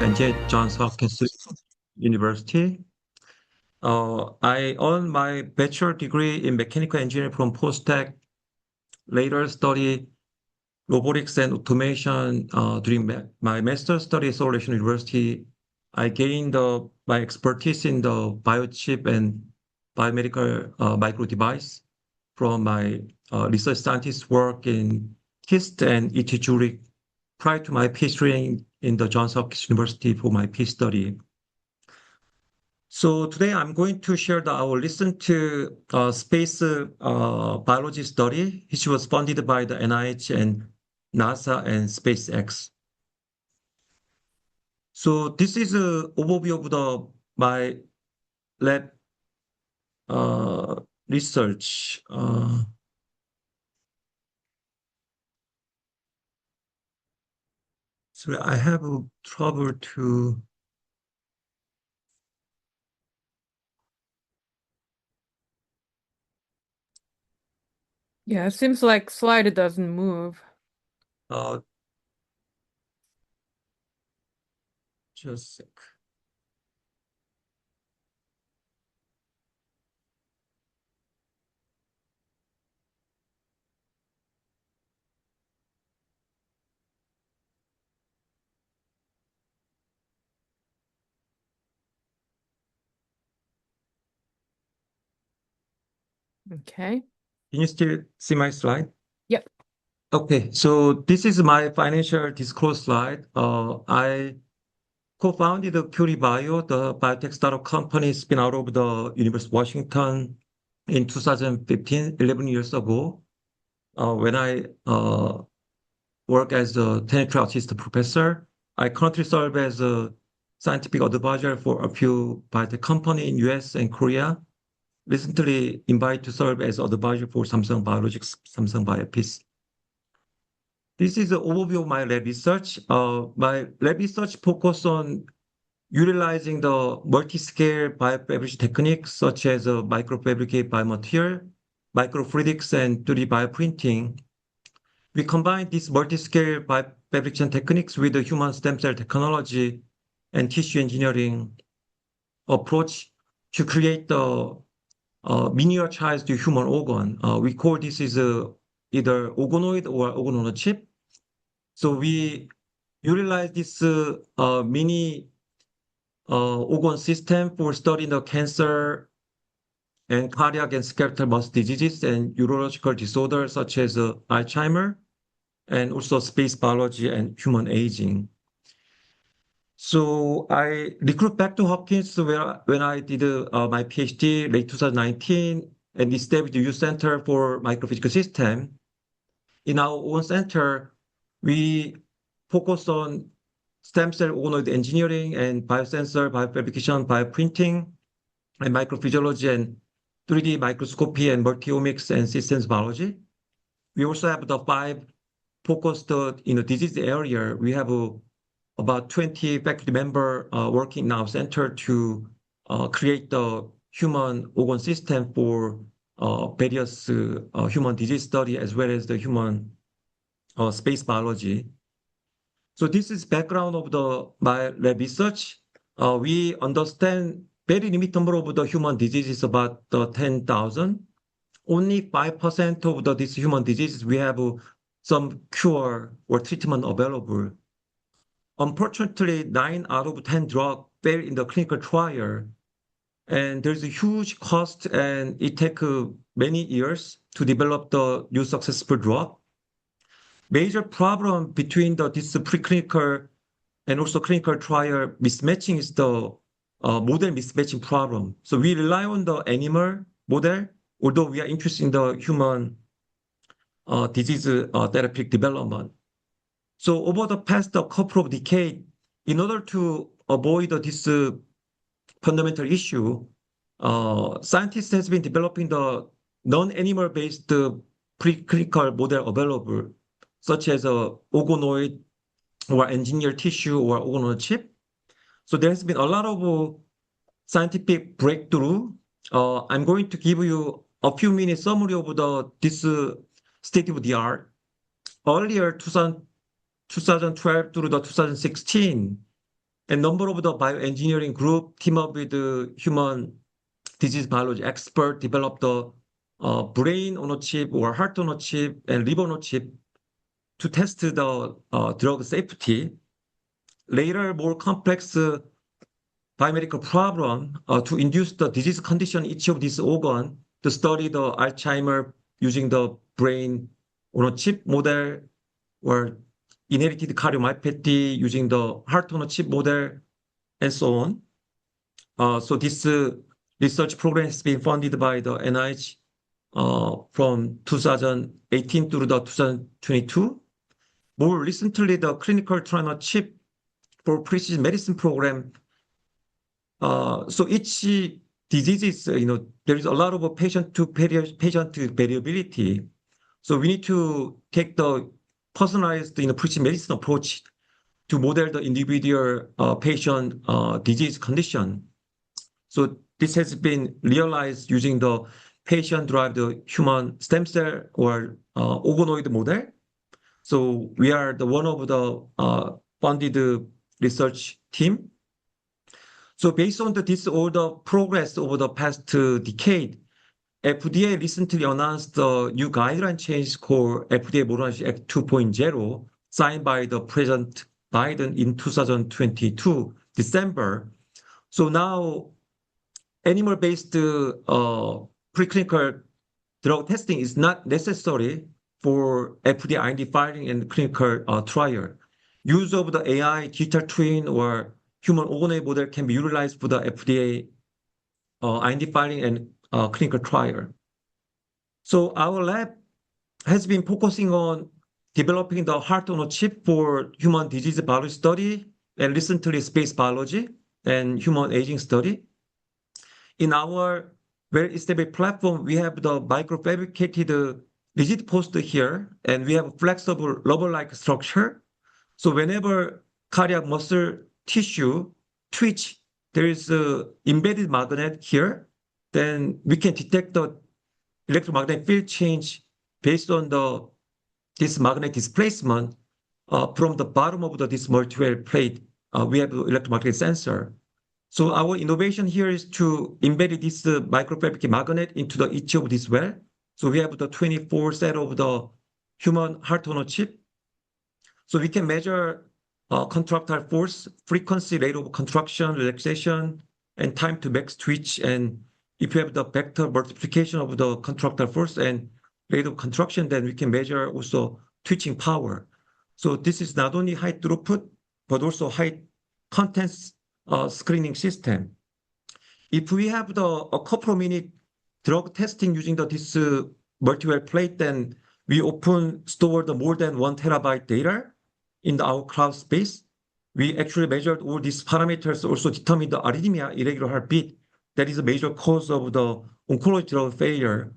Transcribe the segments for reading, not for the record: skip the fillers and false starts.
NJ Johns Hopkins University. I earned my bachelor degree in mechanical engineering from Postech, later study robotics and automation during my master's study at Seoul National University. I gained my expertise in the biochip and biomedical micro device from my research scientist work in KIST and ET Zurich prior to my PhD training in the Johns Hopkins University for my PhD study. So today I'm going to share I will listen to space biology study, which was funded by the NIH and NASA and SpaceX. So this is an overview of my lab research. Sorry, I have trouble to. Yeah, it seems like slide doesn't move. Uh, just a sec. Okay. Can you still see my slide? Yep. Okay, so this is my financial disclosure slide. I co-founded Curie Bio, the biotech startup company spin out of the University of Washington in 2015, 11 years ago, when I work as a tenure assistant professor. I currently serve as a scientific advisor for a few biotech companies in US and Korea. Recently invited to serve as advisor for Samsung Biologics, Samsung Biopics. This is an overview of my lab research. My lab research focus on utilizing the multi-scale biofabrication techniques such as microfabricated biomaterial, microfluidics, and 3D bioprinting. We combine these multi-scale biofabrication techniques with the human stem cell technology and tissue engineering approach to create the miniaturized human organ. We call this is either organoid or organ on a chip. So we utilize this mini organ system for studying the cancer and cardiac and skeletal muscle diseases and neurological disorders such as Alzheimer and also space biology and human aging. So I recruit back to Hopkins when I did my PhD late 2019 and established the youth center for microphysical system. In our own center, we focus on stem cell organoid engineering and biosensor, biofabrication, bioprinting, and microphysiology and 3D microscopy and multiomics and systems biology. We also have the 5 focused in the disease area. We have about 20 faculty members working in our center to create the human organ system for various human disease study as well as the human space biology. So this is background of my lab research. We understand very limited number of the human diseases, about 10,000. Only 5% of these human diseases we have some cure or treatment available. Unfortunately, 9 out of 10 drugs fail in the clinical trial, and there's a huge cost, and it takes many years to develop the new successful drug. Major problem between this preclinical and also clinical trial mismatching is the model mismatching problem. So we rely on the animal model, although we are interested in the human disease therapeutic development. So over the past couple of decades, in order to avoid this fundamental issue, scientists has been developing the non-animal based preclinical model available, such as organoid or engineered tissue or organ on a chip. So there has been a lot of scientific breakthrough. I'm going to give you a few minutes summary of this state of the art. Earlier, 2012 through 2016, A number of the bioengineering group team up with the human disease biology expert developed the brain on a chip or heart on a chip and liver on a chip to test the drug safety. Later, more complex biomedical problem to induce the disease condition each of these organ to study the Alzheimer using the brain on a chip model or inherited cardiomyopathy using the heart on a chip model and so on. So this research program has been funded by the NIH from 2018 through the 2022. More recently, the clinical trial on a chip for precision medicine program. So each diseases, there is a lot of patient variability. So we need to take the personalized, precision medicine approach to model the individual patient disease condition. So this has been realized using the patient-derived human stem cell or organoid model. So we are the one of the funded research team. So based on all the progress over the past decade, FDA recently announced the new guideline change called FDA Modernization Act 2.0, signed by the President Biden in 2022, December. So now animal-based preclinical drug testing is not necessary for FDA IND filing and clinical trial. Use of the AI, digital twin, or human organoid model can be utilized for the FDA IND filing and clinical trial. So our lab has been focusing on developing the heart on a chip for human disease biology study and recently space biology and human aging study. In our well-established platform, we have the microfabricated rigid poster here, and we have a flexible rubber-like structure. So whenever cardiac muscle tissue twitch, there is an embedded magnet here, then we can detect the electromagnetic field change based on this magnetic displacement from the bottom of this multi-well plate. We have an electromagnetic sensor. So our innovation here is to embed this microfabricated magnet into each of these well. So we have the 24 set of the human heart on a chip. So we can measure contractile force, frequency, rate of contraction, relaxation, and time to max twitch. And if you have the vector multiplication of the contractile force and rate of contraction, then we can measure also twitching power. So this is not only high throughput, but also high contents screening system. If we have a couple of minute drug testing using this multi-well plate, then we often store the more than 1 terabyte data in our cloud space. We actually measured all these parameters, also determined the arrhythmia, irregular heartbeat. That is a major cause of the oncology drug failure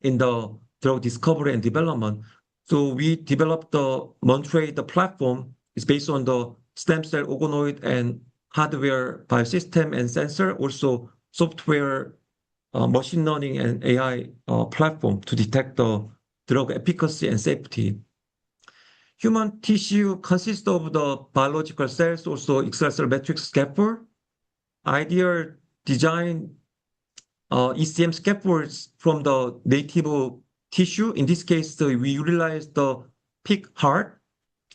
in the drug discovery and development. So we developed the Monterey, the platform is based on the stem cell organoid and hardware biosystem and sensor, also software, machine learning and AI platform to detect the drug efficacy and safety. Human tissue consists of the biological cells, also extracellular matrix scaffold. Ideal design ECM scaffolds from the native tissue. In this case, we utilized the pig heart,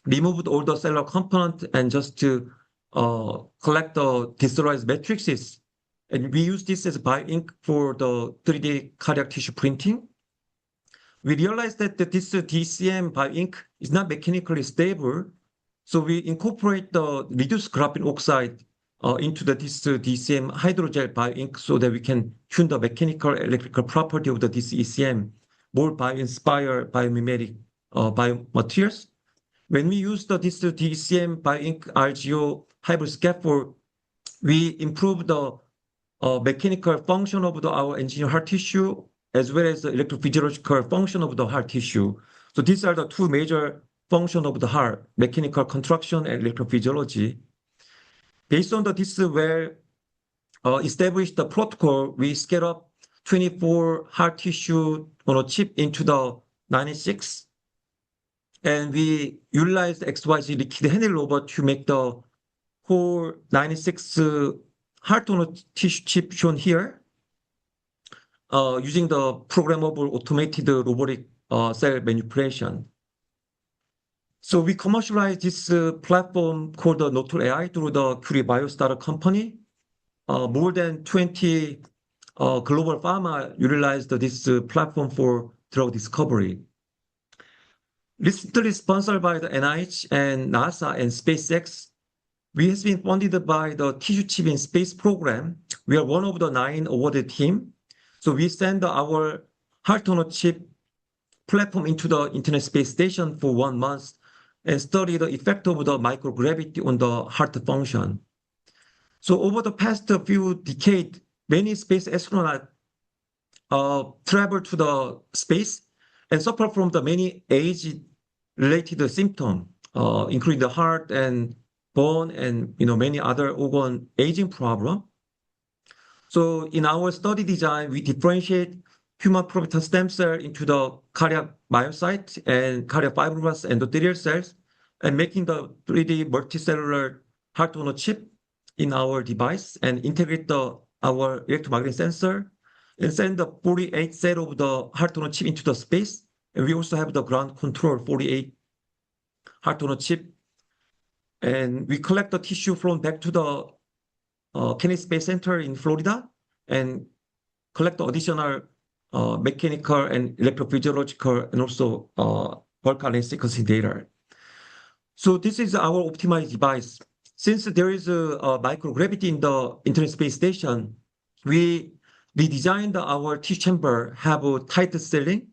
removed all the cellular component and just to collect the destabilized matrices. And we use this as bio-ink for the 3D cardiac tissue printing. We realized that this DCM bio-ink is not mechanically stable. So we incorporate the reduced graphene oxide into this DCM hydrogel bio-ink so that we can tune the mechanical electrical property of this ECM, more bio-inspired biomimetic biomaterials. When we use this DCM bio-ink RGO hybrid scaffold, we improve the mechanical function of our engineered heart tissue, as well as the electrophysiological function of the heart tissue. So these are the two major functions of the heart, mechanical contraction and electrophysiology. Based on this established the protocol, we scale up 24 heart tissue on a chip into the 96. And we utilize the XYZ liquid handle robot to make the Core 96 heart donor tissue chip shown here, using the programmable automated robotic cell manipulation. So we commercialized this platform called the Notul AI through the Curie Biostartup company. More than 20 global pharma utilized this platform for drug discovery. Recently sponsored by the NIH and NASA and SpaceX, we have been funded by the Tissue Chip in Space program. We are one of the 9 awarded team. So we send our heart donor chip platform into the International Space Station for 1 month and study the effect of the microgravity on the heart function. So over the past few decades, many space astronauts travel to the space and suffer from the many age-related symptoms, including the heart and bone and many other organ aging problem. So in our study design, we differentiate human proprietary stem cell into the cardiac myocyte and cardiac fibroblasts endothelial cells, and making the 3D multicellular heart donor chip in our device and integrate our electromagnetic sensor and send the 48 set of the heart donor chip into the space. And we also have the ground control 48 heart donor chip. And we collect the tissue flown back to the Kennedy Space Center in Florida and collect the additional mechanical and electrophysiological and also bulk RNA sequencing data. So this is our optimized device. Since there is a microgravity in the International Space Station, we redesigned our tissue chamber, have a tight sealing.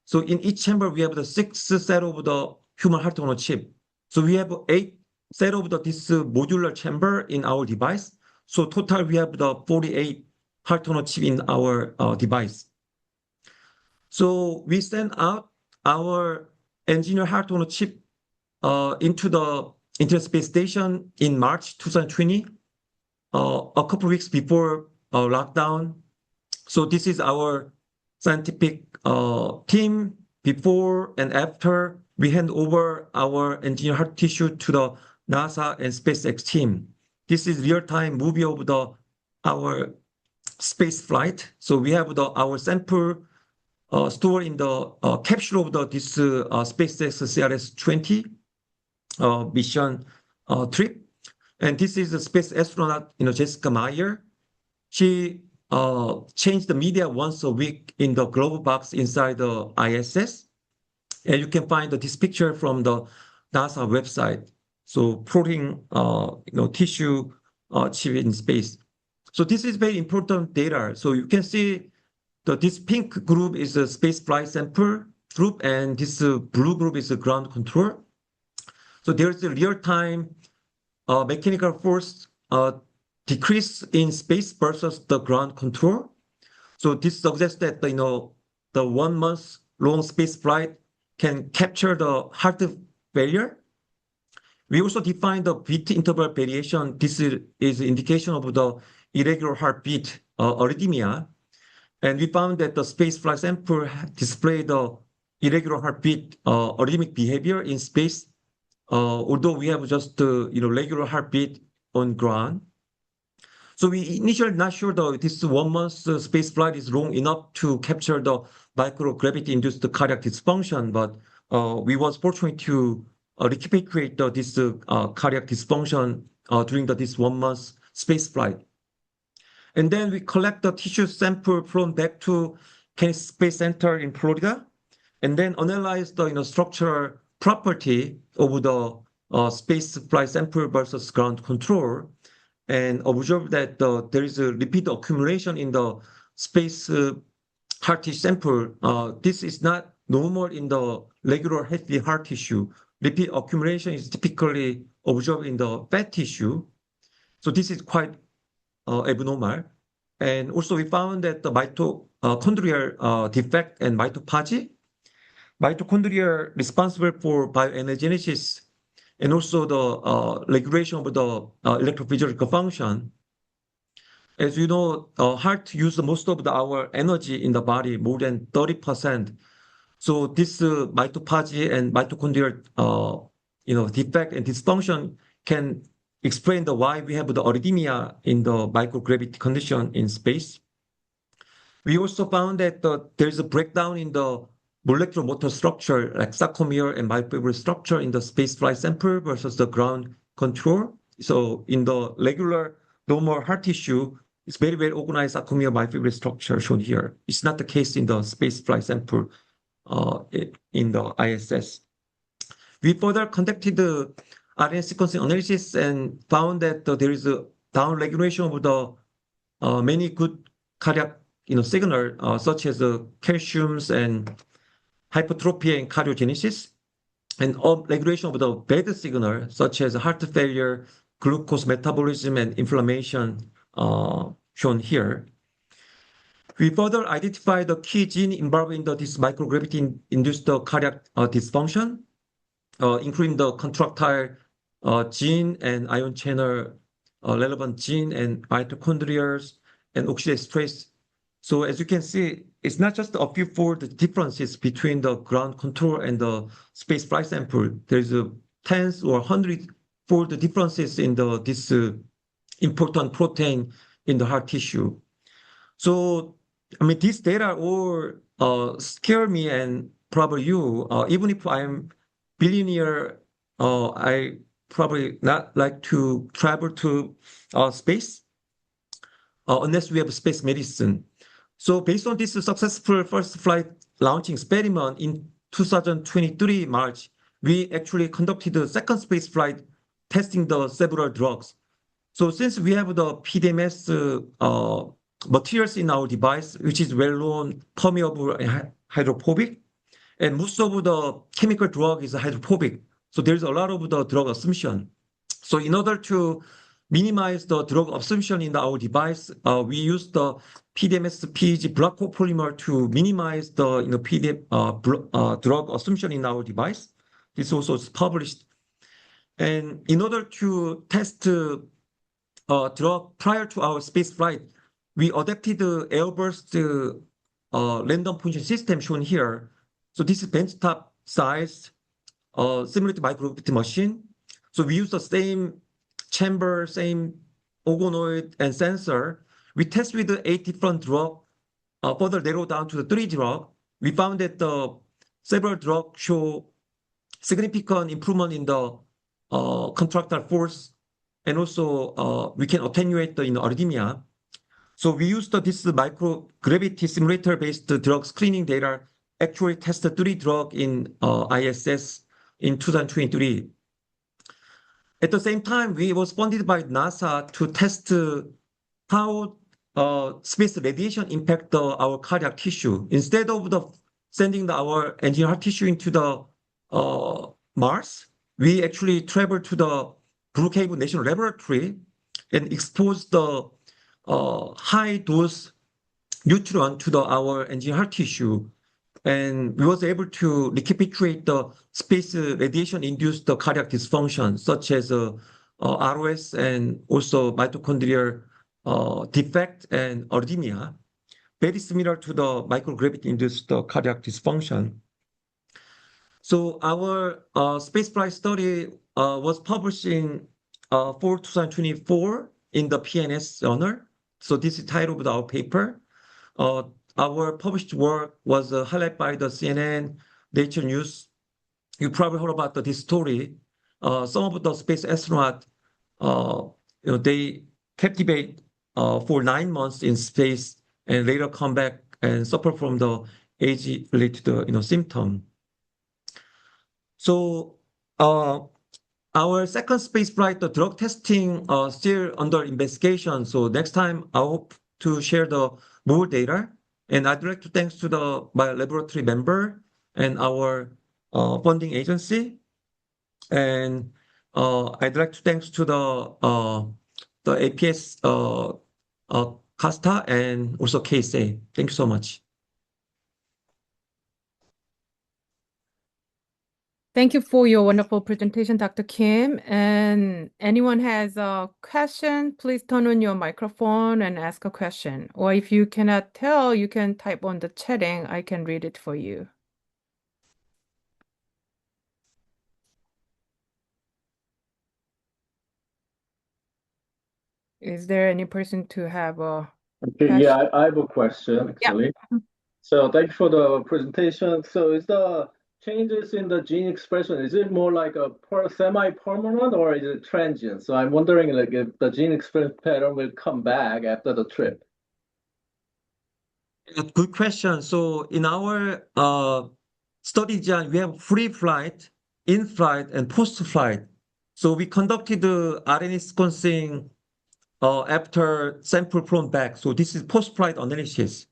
So in each chamber, we have the 6 set of the human heart donor chip. So we have 8 set of this modular chamber in our device. So total, we have the 48 heart donor chip in our device. So we sent out our engineered heart donor chip into the International Space Station in March 2020, a couple of weeks before lockdown. So this is our scientific team before and after we hand over our engineered heart tissue to the NASA and SpaceX team. This is real-time movie of our space flight. So we have our sample stored in the capsule of this SpaceX CRS-20 mission trip. And this is a space astronaut, Jessica Meyer. She changed the media once a week in the glove box inside the ISS. And you can find this picture from the NASA website. So protein, tissue chip in space. So this is very important data. So you can see that this pink group is a space flight sample group, and this blue group is a ground control. So there's a real-time mechanical force decrease in space versus the ground control. So this suggests that the 1 month long space flight can capture the heart failure. We also define the beat interval variation. This is indication of the irregular heartbeat arrhythmia. And we found that the space flight sample display the irregular heartbeat arrhythmic behavior in space, although we have just regular heartbeat on ground. So we initially not sure that this 1 month space flight is long enough to capture the microgravity induced cardiac dysfunction, but we was fortunate to recuperate this cardiac dysfunction during this 1 month space flight. And then we collect the tissue sample flown back to Kennedy Space Center in Florida, and then analyze the structural property of the space flight sample versus ground control, and observe that there is a repeat accumulation in the space heart tissue sample. This is not normal in the regular healthy heart tissue. Repeat accumulation is typically observed in the fat tissue. So this is quite abnormal. And also we found that the mitochondrial defect and mitophagy, mitochondria responsible for bioenergenesis and also the regulation of the electrophysiological function. As you know, heart uses most of our energy in the body, more than 30%. So this mitophagy and mitochondrial defect and dysfunction can explain the why we have the arrhythmia in the microgravity condition in space. We also found that there's a breakdown in the molecular motor structure, like sarcomere and myofibril structure in the spaceflight sample versus the ground control. So in the regular normal heart tissue, it's very well organized sarcomere myofibril structure shown here. It's not the case in the spaceflight sample in the ISS. We further conducted the RNA sequencing analysis and found that there is a down-regulation of the many good cardiac signal, such as calciums and hypertrophy and cardiogenesis, and up-regulation of the bad signal, such as heart failure, glucose metabolism, and inflammation, shown here. We further identified the key gene involved in this microgravity-induced cardiac dysfunction, including the contractile gene and ion channel relevant gene and mitochondrias and oxidative stress. So as you can see, it's not just a few fold differences between the ground control and the space flight sample. There's tens or hundred-fold differences in this important protein in the heart tissue. So, I mean, these data all scare me and probably you. Even if I'm billionaire, I probably not like to travel to space unless we have space medicine. So based on this successful first flight launching experiment in 2023 March, we actually conducted the second space flight testing the several drugs. So since we have the PDMS materials in our device, which is well-known, permeable and hydrophobic, and most of the chemical drug is hydrophobic. So there's a lot of the drug assumption. So in order to minimize the drug assumption in our device, we use the PDMS PEG black copolymer to minimize the drug assumption in our device. This also is published. And in order to test drug prior to our space flight, we adapted the airburst random function system shown here. So this is benchtop size, similar to microgravity machine. So we use the same chamber, same organoid and sensor. We test with the 8 different drugs, further narrow down to the 3 drugs. We found that several drugs show significant improvement in the contractile force, and also we can attenuate the arrhythmia. So we used this microgravity simulator-based drug screening data, actually tested 3 drugs in ISS in 2023. At the same time, we was funded by NASA to test how space radiation impact our cardiac tissue. Instead of sending our engineered heart tissue into the Mars, we actually traveled to the Brookhaven National Laboratory and exposed the high dose neutron to our engineered heart tissue. And we was able to recapitulate the space radiation-induced cardiac dysfunction, such as ROS and also mitochondrial defect and arrhythmia, very similar to the microgravity-induced cardiac dysfunction. So our spaceflight study was published in fall 2024 in the PNS journal. So this is the title of our paper. Our published work was highlighted by the CNN, Nature News. You probably heard about this story. Some of the space astronauts, they captivate for 9 months in space and later come back and suffer from the age-related symptom. So our second space flight, the drug testing, still under investigation. So next time I hope to share the more data. And I'd like to thanks to my laboratory member and our funding agency. And I'd like to thanks to the APS CASTA and also KSA. Thank you so much. Thank you for your wonderful presentation, Dr. Kim. And anyone has a question, please turn on your microphone and ask a question. Or if you cannot tell, you can type on the chatting. I can read it for you. Is there any person to have a Okay, question? yeah, I have a question Yeah. actually. So thank you for the presentation. So is the changes in the gene expression, is it more like a semi-permanent or is it transient? So I'm wondering like if the gene expression pattern will come back after the trip. Good question. So in our study design, we have pre-flight, in-flight, and post-flight. So we conducted the RNA sequencing after sample flown back. So this is post-flight analysis.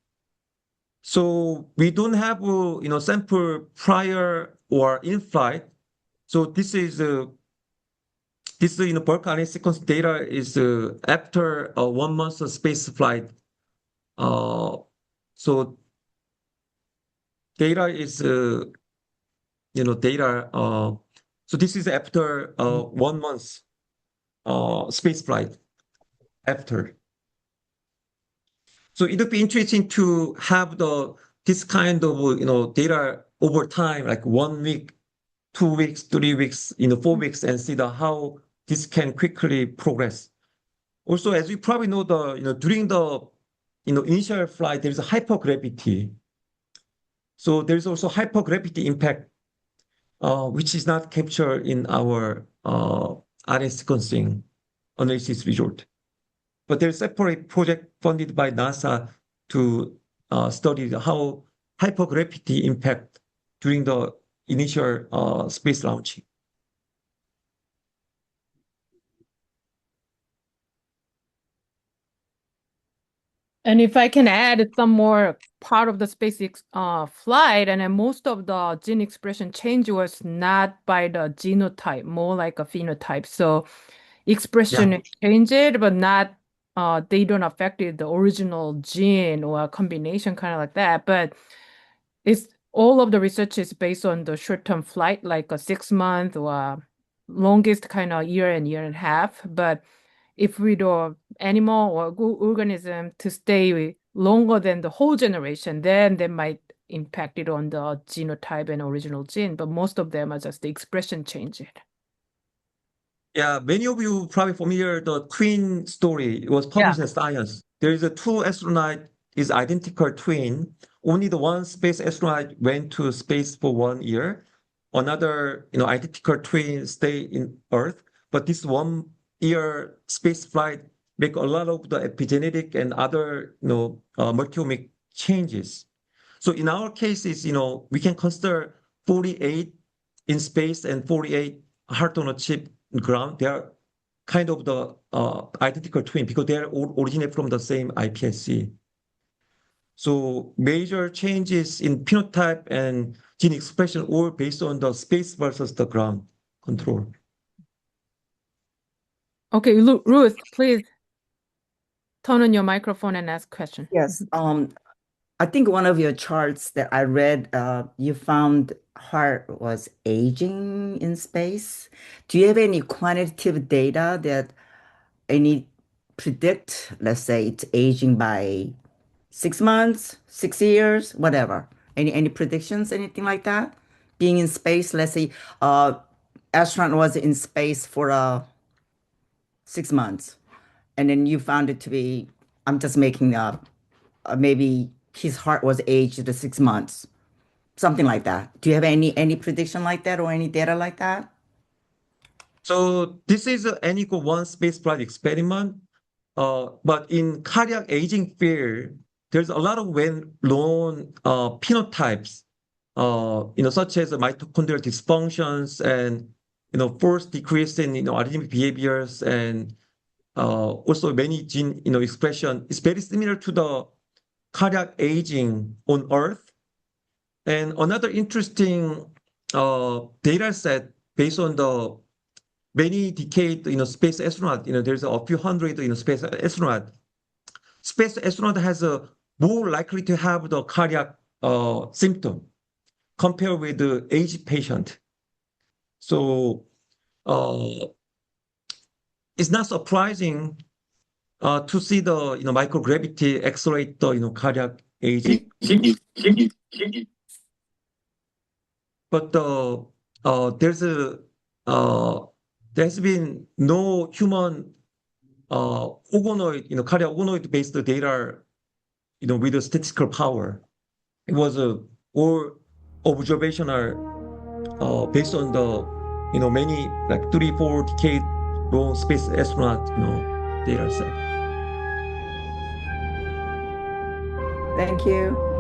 So we don't have sample prior or in-flight. So this bulk RNA sequence data is after 1 month of space flight. So data is data. So this is after 1 month space flight after. So it would be interesting to have this kind of data over time, like 1 week, 2 weeks, 3 weeks, 4 weeks, and see how this can quickly progress. Also, as you probably know, during the initial flight, there is a hypergravity. So there is also hypergravity impact, which is not captured in our RNA sequencing analysis result. But there's a separate project funded by NASA to study how hypergravity impact during the initial space launching. And if I can add some more part of the SpaceX flight, and then most of the gene expression change was not by the genotype, more like a phenotype. So Yeah. expression changed, but not they don't affect the original gene or a combination kind of like that. But it's all of the research is based on the short-term flight, like a 6 month or longest kind of year and a half. But if we do animal or organism to stay longer than the whole generation, then they might impact it on the genotype and original gene. But most of them are just the expression change. Yeah, many of you probably familiar the twin story. It was Yeah. published in Science. There is a two astronaut is identical twin. Only the one space astronaut went to space for 1 year. Another, identical twin stay in Earth. But this 1 year space flight make a lot of the epigenetic and other, multiomic changes. So in our cases, we can consider 48 in space and 48 heart on a chip ground. They are kind of the identical twin because they are all originate from the same iPSC. So major changes in phenotype and gene expression all based on the space versus the ground control. Okay, Ruth, please turn on your microphone and ask question. Yes. I think one of your charts that I read, you found heart was aging in space. Do you have any quantitative data that any predict, let's say it's aging by 6 months, 6 years, whatever? Any predictions, anything like that? Being in space, let's say, astronaut was in space for 6 months, and then you found it to be, I'm just making up, maybe his heart was aged to 6 months, something like that. Do you have any prediction like that or any data like that? So this is an N equal 1 spaceflight experiment. But in cardiac aging field, there's a lot of well-known phenotypes, such as mitochondrial dysfunctions and, forced decrease in, arrhythmic behaviors and also many gene, expression. It's very similar to the cardiac aging on Earth. And another interesting data set based on the many decade, space astronaut, there's a few hundred, space astronaut. Space astronaut has a more likely to have the cardiac symptom compared with the aged patient. So it's not surprising to see the microgravity accelerate the cardiac aging. But there's been no human organoid, cardiac organoid-based data, with a statistical power. It was all observational, based on the, many like 3-4 decade long space astronaut, data set. Thank you.